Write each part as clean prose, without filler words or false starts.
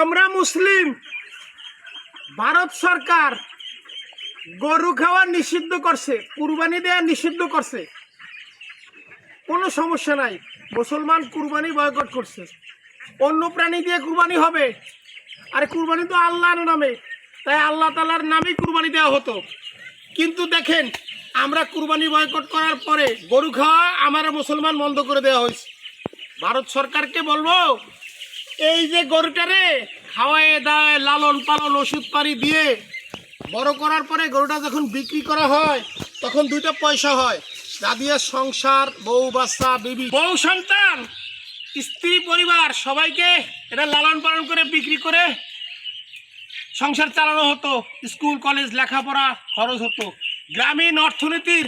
আমরা মুসলিম, ভারত সরকার গরু খাওয়া নিষিদ্ধ করছে, কুরবানি দেওয়া নিষিদ্ধ করছে, কোনো সমস্যা নাই। মুসলমান কুরবানি বয়কট করছে, অন্য প্রাণী দিয়ে কুরবানি হবে। আর কুরবানি তো আল্লাহর নামে, তাই আল্লাহ তাআলার নামেই কুরবানি দেওয়া হতো। কিন্তু দেখেন, আমরা কুরবানি বয়কট করার পরে গরু খাওয়া আমার মুসলমান বন্ধ করে দেওয়া হয়েছে। ভারত সরকারকে বলবো, এই যে গরুটারে খাওয়ায় দাওয়ায় লালন পালন ওষুধ পানি দিয়ে বড় করার পরে গরুটা যখন বিক্রি করা হয় তখন দুইটা পয়সা হয়, যা দিয়ে সংসার, বউ বাচ্চা, বিবি, বউ সন্তান, স্ত্রী পরিবার সবাইকে এটা লালন পালন করে বিক্রি করে সংসার চালানো হতো, স্কুল কলেজ লেখাপড়া খরচ হতো, গ্রামীণ অর্থনীতির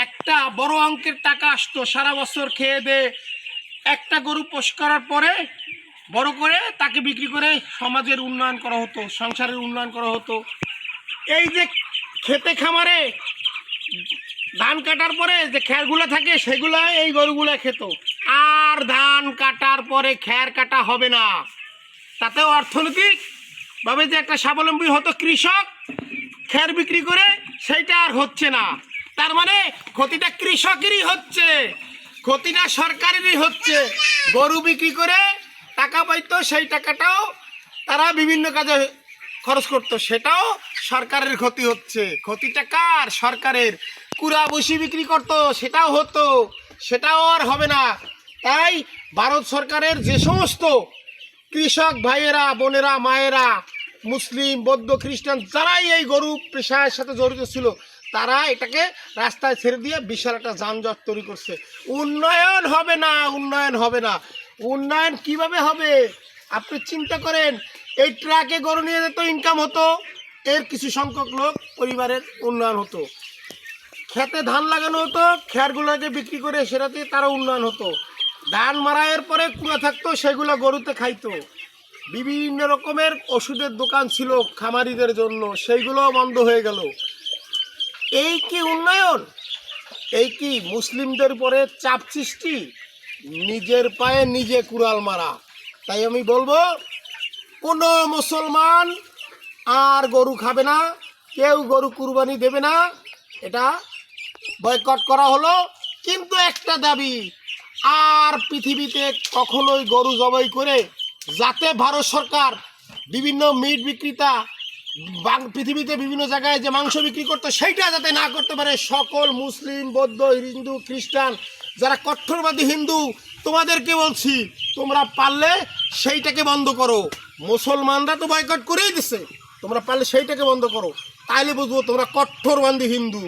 একটা বড় অঙ্কের টাকা আসতো। সারা বছর খেয়ে দে একটা গরু পোষ করার পরে বড় করে তাকে বিক্রি করে সমাজের উন্নয়ন করা হতো, সংসারের উন্নয়ন করা হতো। এই যে খেতে খামারে ধান কাটার পরে যে খ্যারগুলো থাকে সেগুলো এই গরুগুলো খেত। আর ধান কাটার পরে খ্যার কাটা হবে না, তাতেও অর্থনৈতিক ভাবে যে একটা স্বাবলম্বী হতো কৃষক, খ্যার বিক্রি করে, সেইটা আর হচ্ছে না। তার মানে ক্ষতিটা কৃষকেরই হচ্ছে, ক্ষতিটা সরকারেরই হচ্ছে। গরু বিক্রি করে টাকা পাইতো, সেই টাকাটাও তারা বিভিন্ন কাজে খরচ করতো, সেটাও সরকারের ক্ষতি হচ্ছে। ক্ষতিটা কার? সরকারের। কুড়া বসি বিক্রি করতো, সেটাও হতো, সেটাও আর হবে না। তাই ভারত সরকারের যে সমস্ত কৃষক ভাইয়েরা, বোনেরা, মায়েরা, মুসলিম, বৌদ্ধ, খ্রিস্টান যারাই এই গরু পেশার সাথে জড়িত ছিল, তারা এটাকে রাস্তায় ছেড়ে দিয়ে বিশাল একটা যানজট তৈরি করছে। উন্নয়ন হবে না, উন্নয়ন হবে না। উন্নয়ন কিভাবে হবে? আপনি চিন্তা করেন, এই ট্রাকে গরু নিয়ে যেত, ইনকাম হতো, এর কিছু সংখ্যক লোক পরিবারের উন্নয়ন হতো। খেতে ধান লাগানো হতো, খ্যারগুলোকে বিক্রি করে সেটাতে তারা উন্নয়ন হতো। ধান মারাইয়ের পরে কুড়া থাকতো, সেগুলো গরুতে খাইতো। বিভিন্ন রকমের ওষুধের দোকান ছিল খামারিদের জন্য, সেইগুলো বন্ধ হয়ে গেল। এই কি উন্নয়ন? এই কি মুসলিমদের উপরে চাপ সৃষ্টি? নিজের পায়ে নিজে কুড়াল মারা। তাই আমি বলবো, কোনো মুসলমান আর গরু খাবে না, কেউ গরু কুরবানি দেবে না, এটা বয়কট করা হলো। কিন্তু একটা দাবি, আর পৃথিবীতে কখনোই গরু জবাই করে যাতে ভারত সরকার বিভিন্ন মিট বিক্রেতা পৃথিবীতে বিভিন্ন জায়গায় যে মাংস বিক্রি করতো সেইটা যাতে না করতে পারে। সকল মুসলিম, বৌদ্ধ, হিন্দু, খ্রিস্টান, যারা কট্টরবাদী হিন্দু, তোমাদেরকে বলছি, তোমরা পারলে সেইটাকে বন্ধ করো। মুসলমানরা তো বয়কট করেই দিছে, তোমরা পারলে সেইটাকে বন্ধ করো, তাইলে বুঝবো তোমরা কট্টরবাদী হিন্দু।